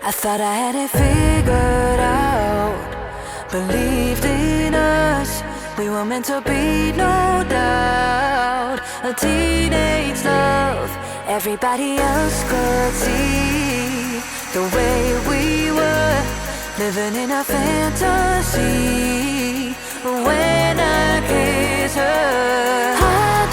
I thought I had it figured out. Believed in us, we were meant to be, no doubt. A teenage love, everybody else could see the way we were, living in a fantasy. When I kiss her, I